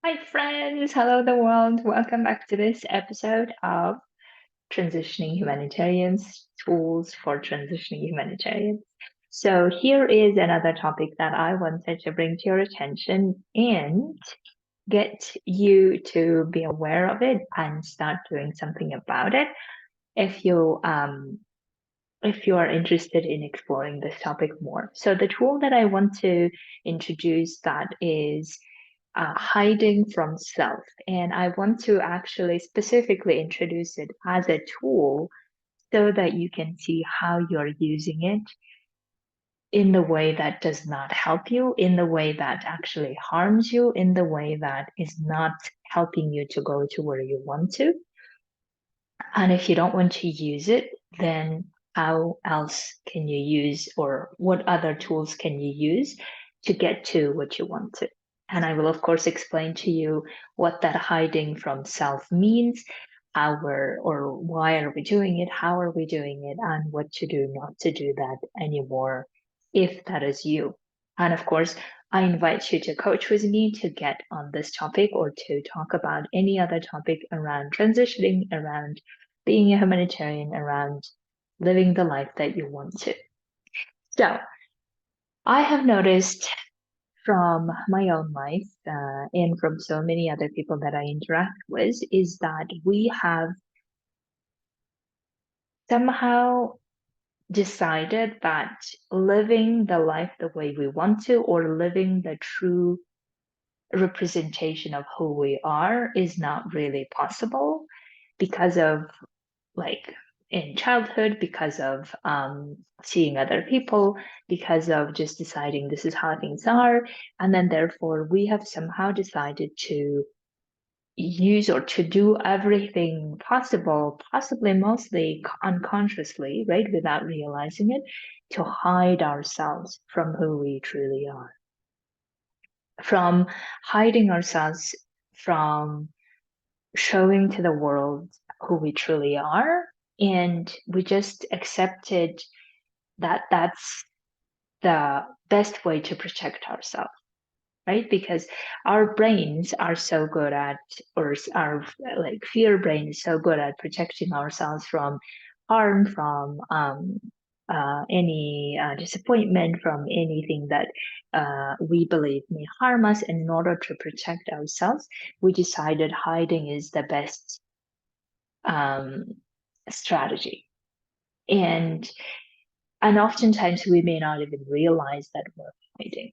Hi, friends. Hello, the world. Welcome back to this episode of Transitioning Humanitarians Tools for Transitioning Humanitarians. So, here is another topic that I wanted to bring to your attention and get you to be aware of it and start doing something about it if you are interested in exploring this topic more. So, the tool that I want to introduce that is hiding from self. And I want to actually specifically introduce it as a tool so that you can see how you're using it in the way that does not help you, in the way that actually harms you, in the way that is not helping you to go to where you want to. And if you don't want to use it, then how else can you use, or what other tools can you use to get to what you want to? And I will, of course, explain to you what that hiding from self means, or why are we doing it, how are we doing it, and what to do not to do that anymore if that is you. And of course, I invite you to coach with me to get on this topic or to talk about any other topic around transitioning, around being a humanitarian, around living the life that you want to. So, I have noticed from my own life and from so many other people that I interact with is that we have somehow decided that living the life the way we want to, or living the true representation of who we are, is not really possible because of, like, in childhood, because of seeing other people, because of just deciding this is how things are. And then therefore we have somehow decided to use or to do everything possible, possibly mostly unconsciously, right, without realizing it, to hide ourselves from who we truly are, from hiding ourselves from showing to the world who we truly are. And we just accepted that that's the best way to protect ourselves, right? Because our brains are so good at, or our, like, fear brain is so good at protecting ourselves from harm, from any disappointment, from anything that we believe may harm us. And in order to protect ourselves, we decided hiding is the best um, strategy. And oftentimes we may not even realize that we're hiding.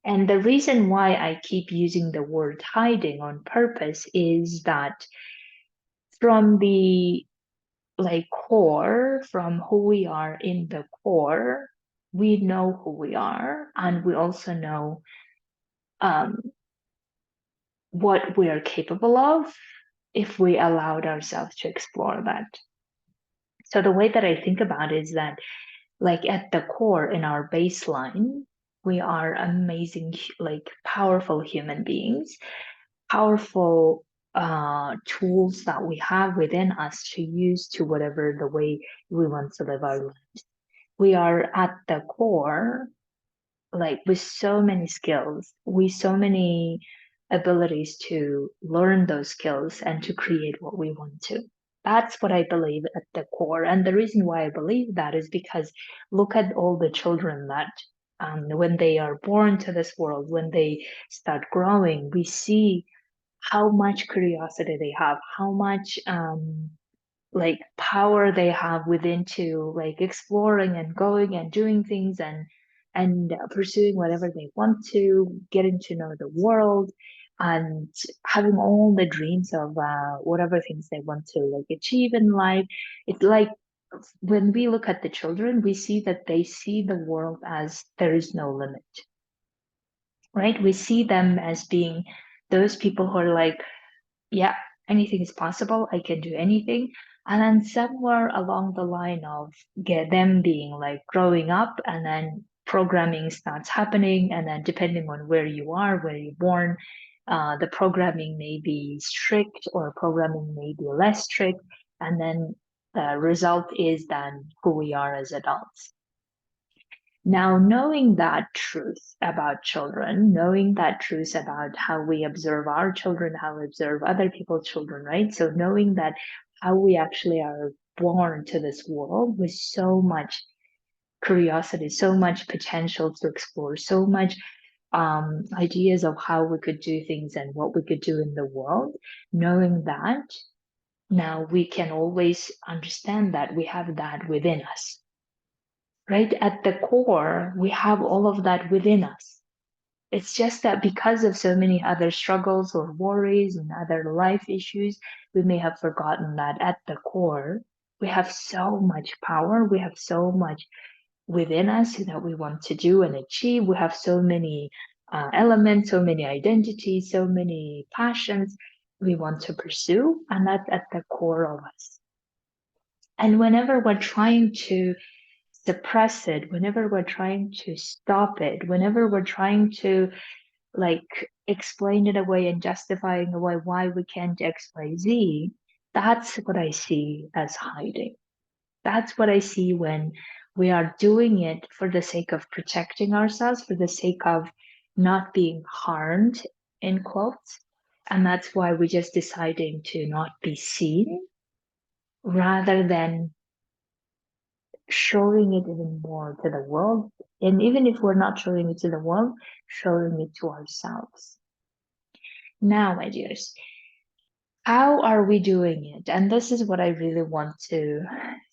And the reason why I keep using the word hiding on purpose is that from the, like, core, from who we are in the core, we know who we are, and we also know um, what we are capable of if we allowed ourselves to explore that. So the way that I think about it is that, like, at the core, in our baseline, we are amazing, like, powerful human beings, powerful tools that we have within us to use to whatever the way we want to live our lives. We are at the core, like, with so many skills, with so many abilities to learn those skills and to create what we want to. That's what I believe at the core. And the reason why I believe that is because look at all the children that, when they are born to this world, when they start growing, we see how much curiosity they have, how much like power they have within to, like, exploring and going and doing things and pursuing whatever they want to, getting to know the world and having all the dreams of whatever things they want to, like, achieve in life. It's like when we look at the children, we see that they see the world as there is no limit, right? We see them as being those people who are like, yeah, anything is possible. I can do anything. And then somewhere along the line of get them being, like, growing up, and then programming starts happening. And then depending on where you are, where you're born, the programming may be strict or programming may be less strict. And then the result is then who we are as adults. Now, knowing that truth about children, knowing that truth about how we observe our children, how we observe other people's children, right? So knowing that how we actually are born to this world with so much curiosity, so much potential to explore, so much ideas of how we could do things and what we could do in the world, knowing that now we can always understand that we have that within us, right? At the core, we have all of that within us. It's just that because of so many other struggles or worries and other life issues, we may have forgotten that at the core, we have so much power, we have so much within us that we want to do and achieve. We have so many elements, so many identities, so many passions we want to pursue, and that's at the core of us. And whenever we're trying to suppress it, whenever we're trying to stop it, whenever we're trying to like explain it away and justifying away why we can't XYZ, that's what I see as hiding. That's what I see when we are doing it for the sake of protecting ourselves, for the sake of not being harmed, in quotes. And that's why we're just deciding to not be seen rather than showing it even more to the world. And even if we're not showing it to the world, showing it to ourselves. Now, my dears, how are we doing it? And this is what I really want to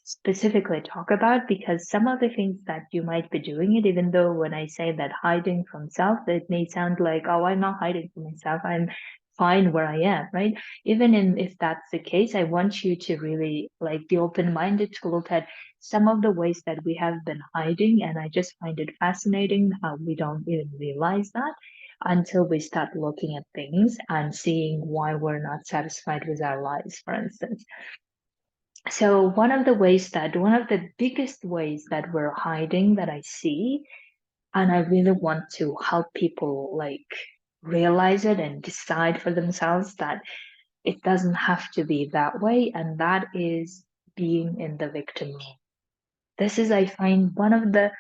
specifically talk about, because some of the things that you might be doing it, even though when I say that hiding from self, it may sound like, oh, I'm not hiding from myself. I'm fine where I am, right? Even if that's the case, I want you to really like be open-minded to look at some of the ways that we have been hiding. And I just find it fascinating how we don't even realize that until we start looking at things and seeing why we're not satisfied with our lives, for instance. So, one of the biggest ways that we're hiding that I see, and I really want to help people like realize it and decide for themselves that it doesn't have to be that way, and that is being in the victim role. This is, I find, one of the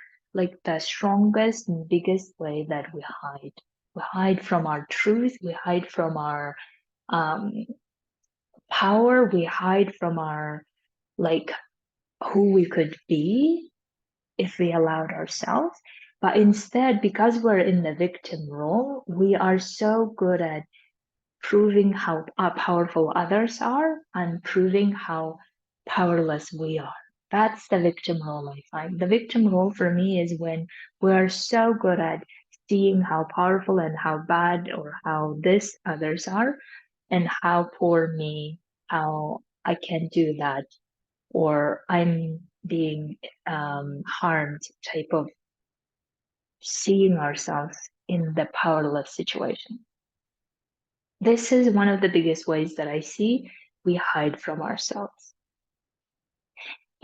strongest and biggest way that we hide. We hide from our truth. We hide from our um, power. We hide from our like who we could be if we allowed ourselves. But instead, because we're in the victim role, we are so good at proving how powerful others are and proving how powerless we are. That's the victim role, I find. The victim role for me is when we're so good at seeing how powerful and how bad or how this others are and how poor me, how I can do that, or I'm being harmed type of seeing ourselves in the powerless situation. This is one of the biggest ways that I see we hide from ourselves.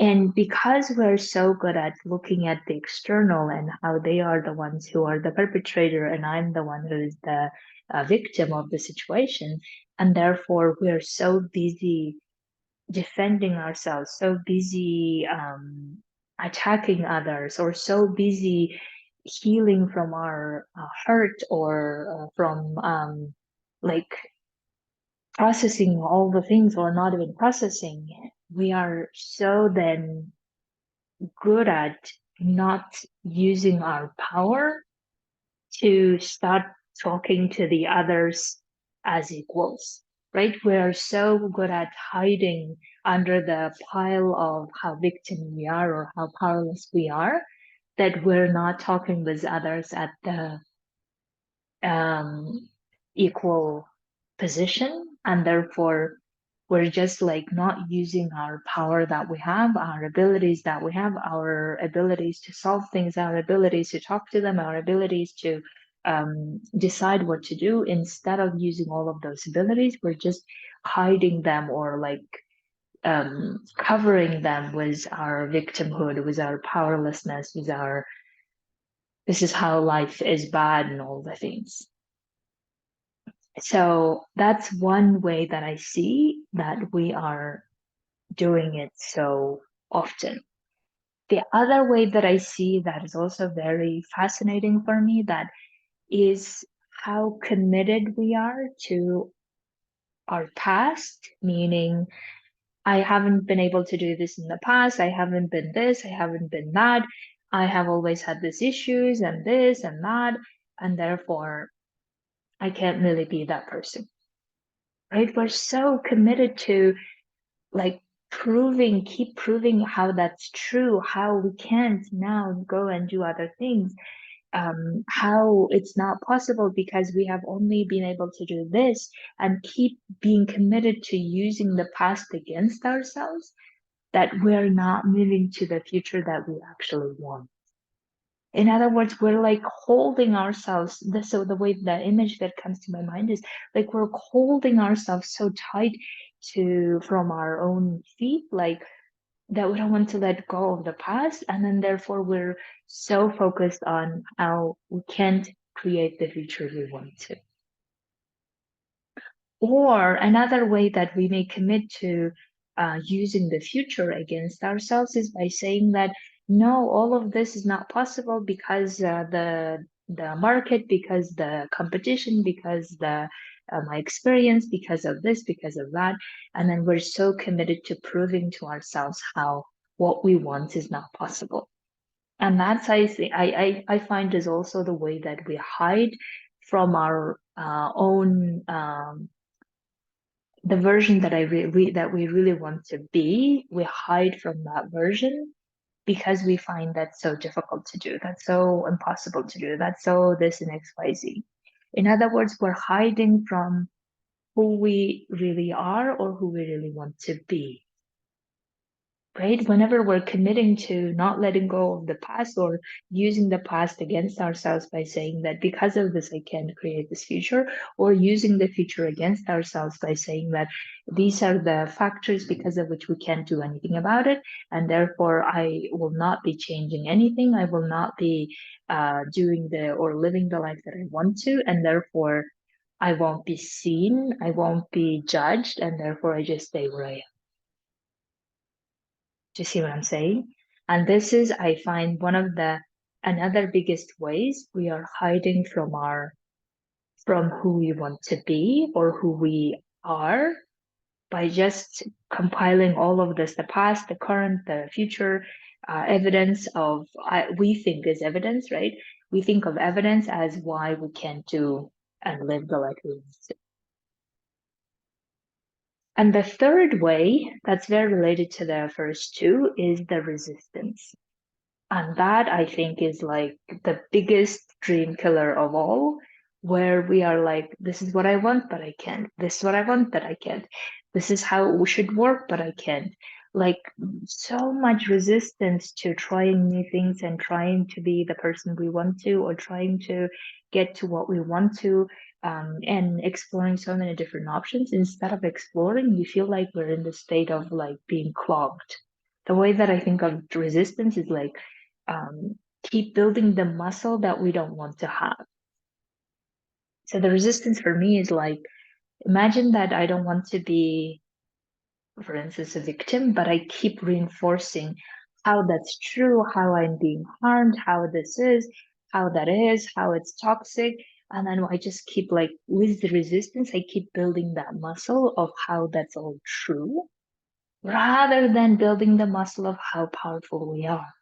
And because we're so good at looking at the external and how they are the ones who are the perpetrator, and I'm the one who is the victim of the situation, and therefore we're so busy defending ourselves, so busy attacking others, or so busy healing from our hurt or from like processing all the things or not even processing, we are so then good at not using our power to start talking to the others as equals, right? We're so good at hiding under the pile of how victim we are or how powerless we are that we're not talking with others at the um, equal position, and therefore we're just like not using our power that we have, our abilities that we have, our abilities to solve things, our abilities to talk to them, our abilities to decide what to do. Instead of using all of those abilities, we're just hiding them or like covering them with our victimhood, with our powerlessness, with our this is how life is bad and all the things. So that's one way that I see that we are doing it so often. The other way that I see that is also very fascinating for me, that is how committed we are to our past, meaning I haven't been able to do this in the past, I haven't been this, I haven't been that, I have always had these issues and this and that, and therefore I can't really be that person, right? We're so committed to like keep proving how that's true, how we can't now go and do other things, how it's not possible because we have only been able to do this, and keep being committed to using the past against ourselves, that we're not moving to the future that we actually want. In other words, we're like holding ourselves. So the way the image that comes to my mind is like we're holding ourselves so tight to from our own feet, like that we don't want to let go of the past, and then therefore we're so focused on how we can't create the future we want to. Or another way that we may commit to using the future against ourselves is by saying that no, all of this is not possible because the market, because the competition, because the my experience, because of this, because of that, and then we're so committed to proving to ourselves how what we want is not possible. And that's I find is also the way that we hide from our own the version that that we really want to be. We hide from that version because we find that so difficult to do. That's so impossible to do. That's so this and XYZ. In other words, we're hiding from who we really are or who we really want to be. Right? Whenever we're committing to not letting go of the past or using the past against ourselves by saying that because of this, I can't create this future, or using the future against ourselves by saying that these are the factors because of which we can't do anything about it, and therefore I will not be changing anything. I will not be doing the or living the life that I want to, and therefore I won't be seen, I won't be judged, and therefore I just stay where I am. Do you see what I'm saying? And this is, I find, one of the another biggest ways we are hiding from who we want to be or who we are, by just compiling all of this, the past, the current, the future, evidence of we think is evidence, right? We think of evidence as why we can't do and live the life we want to. And the third way that's very related to the first two is the resistance. And that I think is like the biggest dream killer of all, where we are like, this is what I want, but I can't. This is what I want, but I can't. This is how we should work, but I can't. Like so much resistance to trying new things and trying to be the person we want to, or trying to get to what we want to, and exploring so many different options. Instead of exploring, we feel like we're in the state of like being clogged. The way that I think of resistance is like keep building the muscle that we don't want to have. So the resistance for me is like, imagine that I don't want to be, for instance, a victim, but I keep reinforcing how that's true, how I'm being harmed, how this is, how that is, how it's toxic. And then I just keep like, with the resistance, I keep building that muscle of how that's all true, rather than building the muscle of how powerful we are.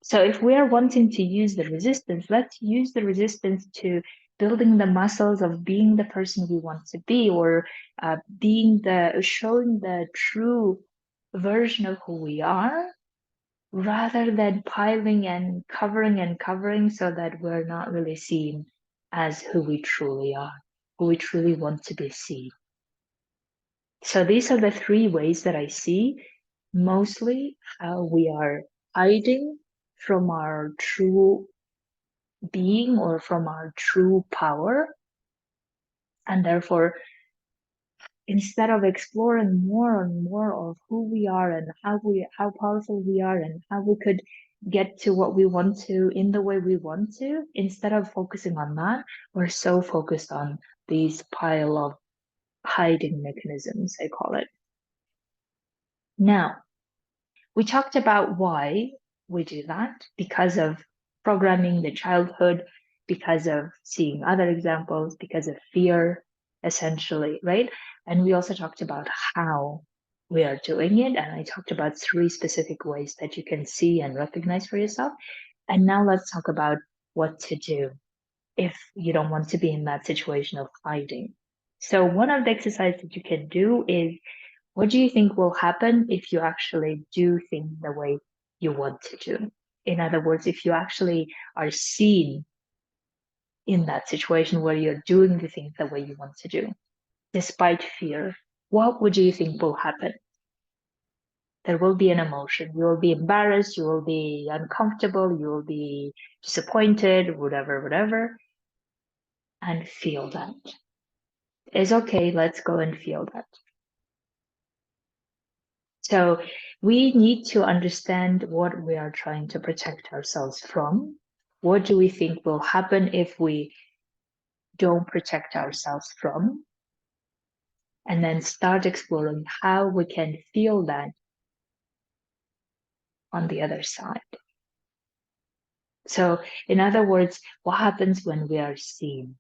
So if we are wanting to use the resistance, let's use the resistance to building the muscles of being the person we want to be, or showing the true version of who we are, rather than piling and covering so that we're not really seen as who we truly are, who we truly want to be seen. So these are the three ways that I see mostly how we are hiding from our true being or from our true power. And therefore, instead of exploring more and more of who we are and how powerful we are and how we could get to what we want to in the way we want to, instead of focusing on that, we're so focused on these pile of hiding mechanisms, I call it. Now, we talked about why we do that because of programming the childhood, because of seeing other examples, because of fear, essentially, right? And we also talked about how we are doing it. And I talked about 3 specific ways that you can see and recognize for yourself. And now let's talk about what to do if you don't want to be in that situation of hiding. So one of the exercises that you can do is, what do you think will happen if you actually do things the way you want to do? In other words, if you actually are seen in that situation where you're doing the things the way you want to do, despite fear, what would you think will happen? There will be an emotion. You will be embarrassed, you will be uncomfortable, you will be disappointed, whatever, and feel that. It's okay, let's go and feel that. So we need to understand what we are trying to protect ourselves from. What do we think will happen if we don't protect ourselves from? And then start exploring how we can feel that on the other side. So, in other words, what happens when we are seen?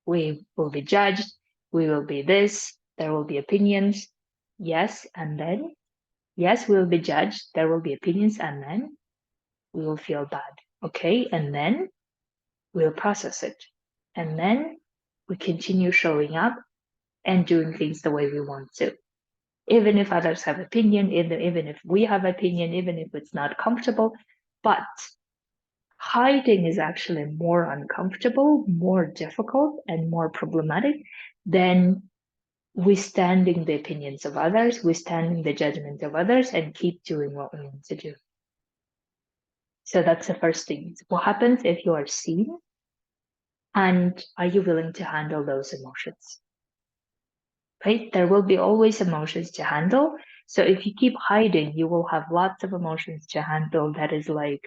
We will be judged, we will be this, there will be opinions. Yes, and then, yes, we will be judged, there will be opinions, and then we will feel bad. Okay, and then we'll process it. And then we continue showing up and doing things the way we want to. Even if others have opinion, even if we have opinion, even if it's not comfortable. But hiding is actually more uncomfortable, more difficult, and more problematic than withstanding the opinions of others, withstanding the judgment of others, and keep doing what we want to do. So that's the first thing. What happens if you are seen? And are you willing to handle those emotions? Right? There will be always emotions to handle. So if you keep hiding, you will have lots of emotions to handle. That is like,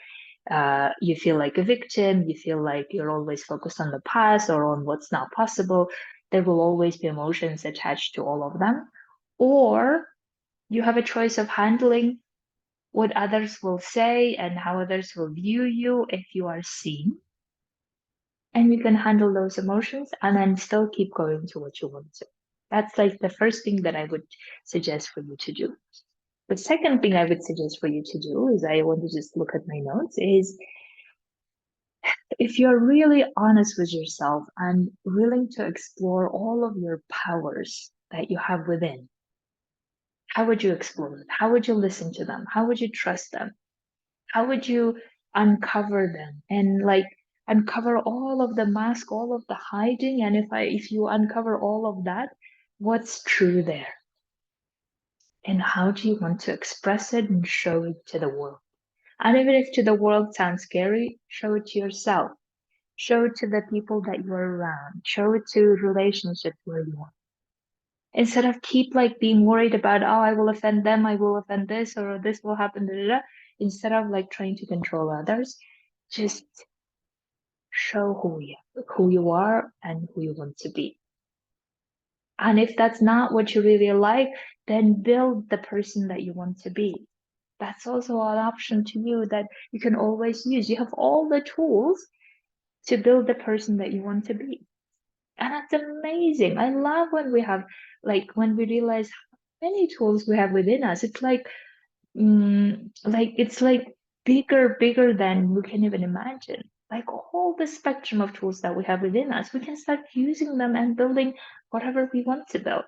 you feel like a victim, you feel like you're always focused on the past or on what's not possible. There will always be emotions attached to all of them. Or you have a choice of handling what others will say and how others will view you if you are seen. And you can handle those emotions and then still keep going to what you want to. That's like the first thing that I would suggest for you to do. The second thing I would suggest for you to do is, I want to just look at my notes, is if you're really honest with yourself and willing to explore all of your powers that you have within, how would you explore it? How would you listen to them? How would you trust them? How would you uncover them and like uncover all of the mask, all of the hiding? And if you uncover all of that, what's true there? And how do you want to express it and show it to the world? And even if to the world sounds scary, show it to yourself. Show it to the people that you're around. Show it to relationships where you are. Instead of keep like being worried about, oh, I will offend them, I will offend this, or this will happen, da, da, da. Instead of like trying to control others, just show who you are and who you want to be. And if that's not what you really like, then build the person that you want to be. That's also an option to you that you can always use. You have all the tools to build the person that you want to be. And that's amazing. I love when we have, like, when we realize how many tools we have within us. It's like bigger than we can even imagine. Like all the spectrum of tools that we have within us, we can start using them and building whatever we want to build.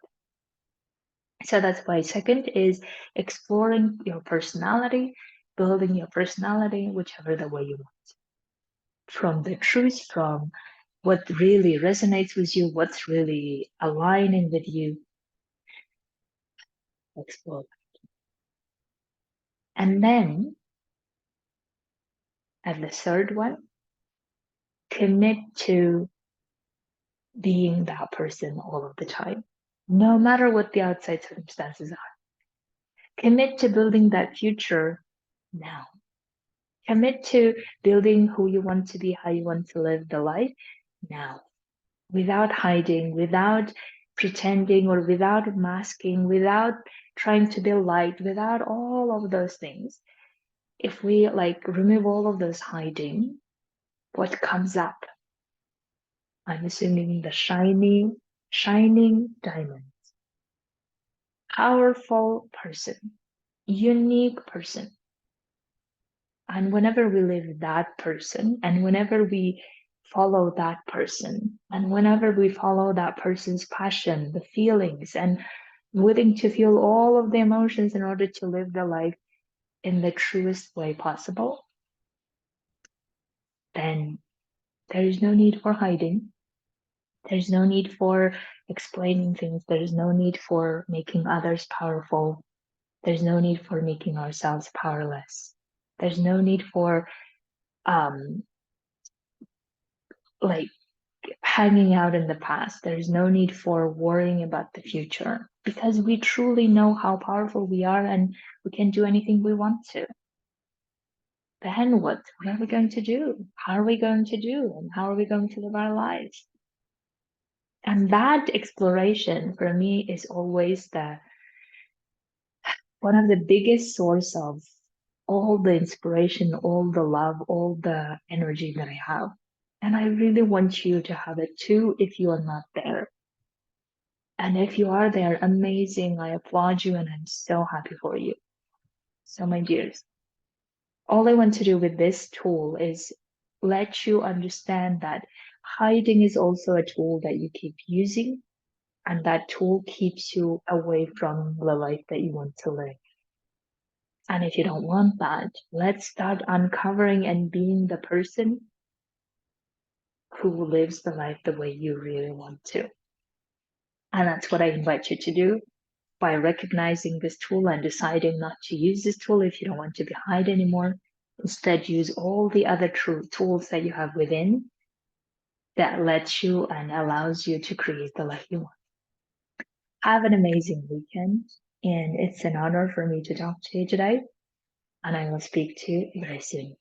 So that's why second is exploring your personality, building your personality, whichever the way you want. From the truth, from what really resonates with you, what's really aligning with you, explore. And then, as the third one, commit to being that person all of the time, no matter what the outside circumstances are. Commit to building that future now. Commit to building who you want to be, how you want to live the life now, without hiding, without pretending, or without masking, without trying to be light, without all of those things. If we like remove all of those hiding, what comes up? I'm assuming the shining diamond. Powerful person, unique person. And whenever we live that person, and whenever we follow that person, and whenever we follow that person's passion, the feelings, and willing to feel all of the emotions in order to live the life in the truest way possible, then there is no need for hiding. There's no need for explaining things. There's no need for making others powerful. There's no need for making ourselves powerless. There's no need for um like hanging out in the past. There's no need for worrying about the future because we truly know how powerful we are and we can do anything we want to. Then what? What are we going to do? How are we going to do? And how are we going to live our lives? And that exploration for me is always the one of the biggest source of all the inspiration, all the love, all the energy that I have. And I really want you to have it too if you are not there. And if you are there, amazing. I applaud you and I'm so happy for you. So, my dears, all I want to do with this tool is let you understand that hiding is also a tool that you keep using, and that tool keeps you away from the life that you want to live. And if you don't want that, let's start uncovering and being the person who lives the life the way you really want to. And that's what I invite you to do by recognizing this tool and deciding not to use this tool if you don't want to be hide anymore. Instead, use all the other tools that you have within that lets you and allows you to create the life you want. Have an amazing weekend. And it's an honor for me to talk to you today. And I will speak to you very soon.